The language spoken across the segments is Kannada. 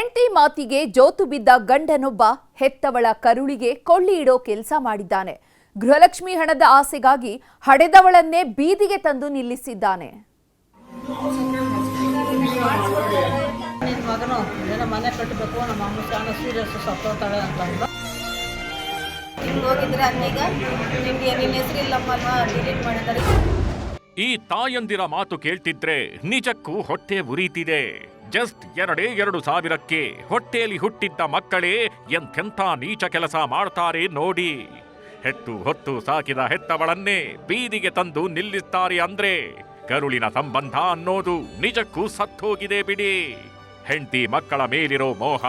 ಹೆಂಡತಿ ಮಾತಿಗೆ ಜೋತು ಬಿದ್ದ ಗಂಡನೊಬ್ಬ ಹೆತ್ತವಳ ಕರುಳಿಗೆ ಕೊಳ್ಳಿ ಇಡೋ ಕೆಲಸ ಮಾಡಿದ್ದಾನೆ. ಗೃಹಲಕ್ಷ್ಮಿ ಹಣದ ಆಸೆಗಾಗಿ ಹಡೆದವಳನ್ನೇ ಬೀದಿಗೆ ತಂದು ನಿಲ್ಲಿಸಿದ್ದಾನೆ. ಮನೆ ಕಟ್ಟಬೇಕು, ನಮ್ಮ ಅಮ್ಮ ಚಾನ ಸೀರಿಯಸ್ ಸತ್ತೋತಾಳೆ ಅಂತ ಈ ತಾಯಂದಿರ ಮಾತು ಕೇಳ್ತಿದ್ರೆ ನಿಜಕ್ಕೂ ಹೊಟ್ಟೆ ಉರಿತಿದೆ. ಜಸ್ಟ್ 2,000 ಹೊಟ್ಟೆಯಲ್ಲಿ ಹುಟ್ಟಿದ್ದ ಮಕ್ಕಳೇ ಎಂಥೆಂಥ ನೀಚ ಕೆಲಸ ಮಾಡ್ತಾರೆ ನೋಡಿ. ಹೆತ್ತು ಹೊತ್ತು ಸಾಕಿದ ಹೆತ್ತವಳನ್ನೇ ಬೀದಿಗೆ ತಂದು ನಿಲ್ಲಿಸ್ತಾರೆ ಅಂದ್ರೆ ಕರುಳಿನ ಸಂಬಂಧ ಅನ್ನೋದು ನಿಜಕ್ಕೂ ಸತ್ತೋಗಿದೆ ಬಿಡಿ. ಹೆಂಡತಿ ಮಕ್ಕಳ ಮೇಲಿರೋ ಮೋಹ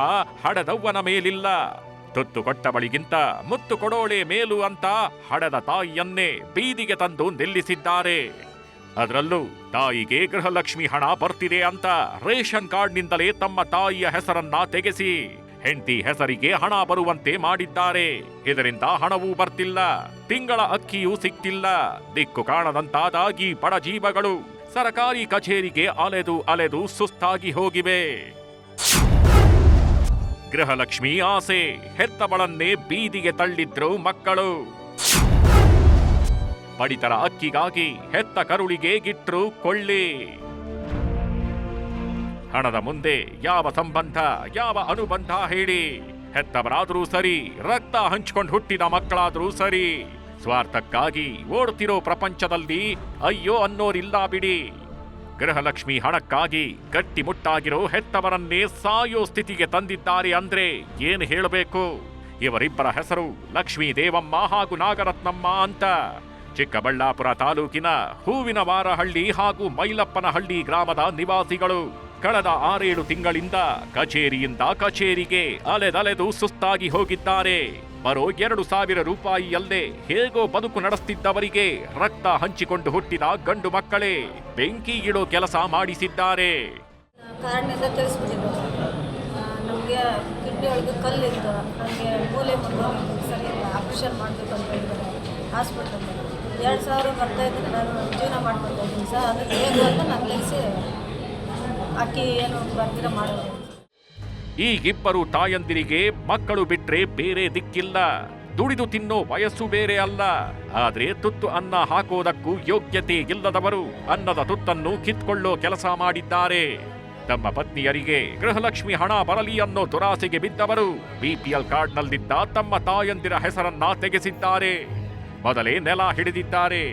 ಹಡದವ್ವನ ಮೇಲಿಲ್ಲ. ತುತ್ತು ಕೊಟ್ಟವಳಿಗಿಂತ ಮುತ್ತು ಕೊಡೋಳೆ ಮೇಲು ಅಂತ ಹಡದ ತಾಯಿಯನ್ನೇ ಬೀದಿಗೆ ತಂದು ನಿಲ್ಲಿಸಿದ್ದಾರೆ. ಅದರಲ್ಲೂ ತಾಯಿಗೆ ಗೃಹಲಕ್ಷ್ಮಿ ಹಣ ಬರ್ತಿದೆ ಅಂತ ರೇಷನ್ ಕಾರ್ಡ್ನಿಂದಲೇ ತಮ್ಮ ತಾಯಿಯ ಹೆಸರನ್ನ ತೆಗೆಸಿ ಹೆಂಡತಿ ಹೆಸರಿಗೆ ಹಣ ಬರುವಂತೆ ಮಾಡಿದ್ದಾರೆ. ಇದರಿಂದ ಹಣವೂ ಬರ್ತಿಲ್ಲ, ತಿಂಗಳ ಅಕ್ಕಿಯೂ ಸಿಕ್ತಿಲ್ಲ. ದಿಕ್ಕು ಕಾಣದಂತಾದಾಗಿ ಬಡ ಜೀವಗಳು ಸರಕಾರಿ ಕಚೇರಿಗೆ ಅಲೆದು ಸುಸ್ತಾಗಿ ಹೋಗಿವೆ. ಗೃಹಲಕ್ಷ್ಮಿ ಆಸೆ ಹೆತ್ತವಳನ್ನೇ ಬೀದಿಗೆ ತಳ್ಳಿದ್ರು ಮಕ್ಕಳು. ಪಡಿತರ ಅಕ್ಕಿಗಾಗಿ ಹೆತ್ತ ಕರುಳಿಗೆ ಗಿಟ್ರು ಕೊಳ್ಳಿ. ಹಣದ ಮುಂದೆ ಯಾವ ಸಂಬಂಧ, ಯಾವ ಅನುಬಂಧ ಹೇಳಿ? ಹೆತ್ತವರಾದ್ರೂ ಸರಿ, ರಕ್ತ ಹಂಚ್ಕೊಂಡು ಹುಟ್ಟಿದ ಮಕ್ಕಳಾದ್ರೂ ಸರಿ, ಸ್ವಾರ್ಥಕ್ಕಾಗಿ ಓಡ್ತಿರೋ ಪ್ರಪಂಚದಲ್ಲಿ ಅಯ್ಯೋ ಅನ್ನೋರಿಲ್ಲ ಬಿಡಿ. ಗೃಹಲಕ್ಷ್ಮಿ ಹಣಕ್ಕಾಗಿ ಗಟ್ಟಿಮುಟ್ಟಾಗಿರೋ ಹೆತ್ತವರನ್ನೇ ಸಾಯೋ ಸ್ಥಿತಿಗೆ ತಂದಿದ್ದಾರೆ ಅಂದ್ರೆ ಏನು ಹೇಳಬೇಕು? ಇವರಿಬ್ಬರ ಹೆಸರು ಲಕ್ಷ್ಮೀ ದೇವಮ್ಮ ಹಾಗೂ ನಾಗರತ್ನಮ್ಮ ಅಂತ. ಚಿಕ್ಕಬಳ್ಳಾಪುರ ತಾಲೂಕಿನ ಹೂವಿನವಾರಹಳ್ಳಿ ಹಾಗೂ ಮೈಲಪ್ಪನಹಳ್ಳಿ ಗ್ರಾಮದ ನಿವಾಸಿಗಳು. ಕಳೆದ 6-7 ತಿಂಗಳಿಂದ ಕಚೇರಿಯಿಂದ ಕಚೇರಿಗೆ ಅಲೆದಲೆದು ಸುಸ್ತಾಗಿ ಹೋಗಿದ್ದಾರೆ. ಬರೋ 2,000 ರೂಪಾಯಿಯಲ್ಲೇ ಹೇಗೋ ಬದುಕು ನಡೆಸ್ತಿದ್ದವರಿಗೆ ರಕ್ತ ಹಂಚಿಕೊಂಡು ಹುಟ್ಟಿದ ಗಂಡು ಮಕ್ಕಳೇ ಬೆಂಕಿ ಇಡೋ ಕೆಲಸ ಮಾಡಿಸಿದ್ದಾರೆ. ಕಾರಣದಿಂದ ತಿಳಿಸ್ಬಿಟ್ಟಿದ್ರು. ನಮಗೆ ಕಿಡ್ನಿ ಒಳಗೆ ಕಲ್ಲಿತ್ತು, ನಮಗೆ ಮೂಲೆ ಮುರಿದೋಗಿತ್ತು, ಸರಿ ಆಪರೇಷನ್ ಮಾಡಬೇಕು ಅಂತ ಹೇಳಿದ್ದಾರೆ ಹಾಸ್ಪಿಟಲ್. 2,000 ಬರ್ತಾ ಇದ್ರೆ ನಾನು ಜೀವನ ಮಾಡ್ಕೊಳ್ತಾ ಇದ್ದೀನಿ ಸರ್. ಅದಕ್ಕೆ ಹೇಗೆ ಅಂತ ನಾನು ತಿಳಿಸಿ ಅಕ್ಕಿ ಏನು ಬರ್ತೀರ ಮಾಡೋದು. ಈಗಿಬ್ಬರು ತಾಯಂದಿರಿಗೆ ಮಕ್ಕಳು ಬಿಟ್ರೆ ಬೇರೆ ದಿಕ್ಕಿಲ್ಲ. ದುಡಿದು ತಿನ್ನೋ ವಯಸ್ಸು ಬೇರೆ ಅಲ್ಲ. ಆದ್ರೆ ತುತ್ತು ಅನ್ನ ಹಾಕೋದಕ್ಕೂ ಯೋಗ್ಯತೆ ಇಲ್ಲದವರು ಅನ್ನದ ತುತ್ತನ್ನು ಕಿತ್ಕೊಳ್ಳೋ ಕೆಲಸ ಮಾಡಿದ್ದಾರೆ. ತಮ್ಮ ಪತ್ನಿಯರಿಗೆ ಗೃಹಲಕ್ಷ್ಮಿ ಹಣ ಬರಲಿ ಅನ್ನೋ ದುರಾಸೆಗೆ ಬಿದ್ದವರು ಬಿಪಿಎಲ್ ಕಾರ್ಡ್ನಲ್ಲಿದ್ದ ತಮ್ಮ ತಾಯಂದಿರ ಹೆಸರನ್ನ ತೆಗೆಸಿದ್ದಾರೆ. ಮೊದಲೇ ನೆಲ ಹಿಡಿದಿದ್ದಾರೆ.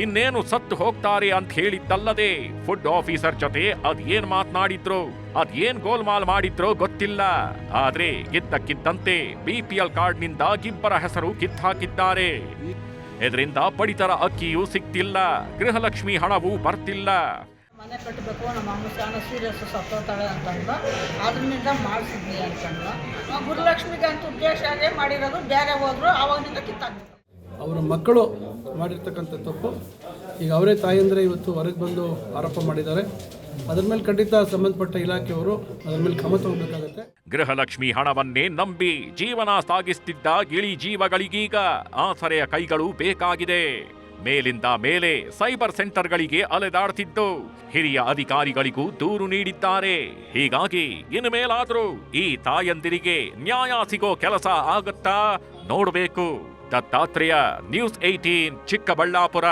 ಇನ್ನೇನು ಸತ್ತು ಹೋಗ್ತಾರೆ ಅಂತ ಹೇಳಿದ್ದಲ್ಲದೆ ಫುಡ್ ಆಫೀಸರ್ ಜೊತೆ ಅದೇನ್ ಮಾತನಾಡಿದ್ರು, ಅದೇನ್ ಗೋಲ್ಮಾಲ್ ಮಾಡಿದ್ರೋ ಗೊತ್ತಿಲ್ಲ. ಆದ್ರೆ ಇದ್ದಕ್ಕಿದ್ದಂತೆ ಬಿಪಿಎಲ್ ಕಾರ್ಡ್ನಿಂದ ಇಬ್ಬರ ಹೆಸರು ಕಿತ್ತಾಕಿದ್ದಾರೆ. ಇದರಿಂದ ಪಡಿತರ ಅಕ್ಕಿಯೂ ಸಿಕ್ತಿಲ್ಲ, ಗೃಹಲಕ್ಷ್ಮಿ ಹಣವೂ ಬರ್ತಿಲ್ಲ. ಮನೆ ಕಟ್ಟಬೇಕು, ನಮ್ಮ ಅಮ್ಮ ಚಾನ ಸೀರಿಯಸ್ ಸತ್ತೋತಾಳೆ ಅಂತಂದು ಅದರಿಂದ ಮಾಡಿಸಿದ್ವಿ ಅಂತಂದು ಗೃಹಲಕ್ಷ್ಮಿಗೆ ಅಂತ ಉದ್ದೇಶ ಮಾಡಿರೋದು. ಬೇರೆ ಹೋದ್ರು ಅವಾಗಿನಿಂದ ಕಿತ್ತಾಕ್ಬಿಟ್ಟು ಅವರ ಮಕ್ಕಳು ಮಾಡಿರ್ತಕ್ಕಂಥ ತಪ್ಪು ಈಗ ಅವರೇ ತಾಯಂದ್ರೆ ಇವತ್ತು ಹೊರಗೆ ಬಂದು ಆರೋಪ ಮಾಡಿದ್ದಾರೆ. ಅದರ ಮೇಲೆ ಖಂಡಿತ ಸಂಬಂಧಪಟ್ಟ ಇಲಾಖೆಯವರು ಅದರ ಮೇಲೆ ಕ್ರಮ ತಗೋಬೇಕಾಗತ್ತೆ. ಗೃಹಲಕ್ಷ್ಮಿ ಹಣವನ್ನೇ ನಂಬಿ ಜೀವನ ಸಾಗಿಸ್ತಿದ್ದ ಗಿಳಿ ಜೀವಗಳಿಗೀಗ ಆಸರೆಯ ಕೈಗಳು ಬೇಕಾಗಿದೆ. ಮೇಲಿಂದ ಮೇಲೆ ಸೈಬರ್ ಸೆಂಟರ್ಗಳಿಗೆ ಅಲೆದಾಡ್ತಿದ್ದು ಹಿರಿಯ ಅಧಿಕಾರಿಗಳಿಗೂ ದೂರು ನೀಡಿದ್ದಾರೆ. ಹೀಗಾಗಿ ಇನ್ನು ಮೇಲಾದ್ರೂ ಈ ತಾಯಂದಿರಿಗೆ ನ್ಯಾಯ ಸಿಗೋ ಕೆಲಸ ಆಗುತ್ತಾ ನೋಡಬೇಕು. ದತ್ತಾತ್ರೇಯ, ನ್ಯೂಸ್ 18, ಚಿಕ್ಕಬಳ್ಳಾಪುರ.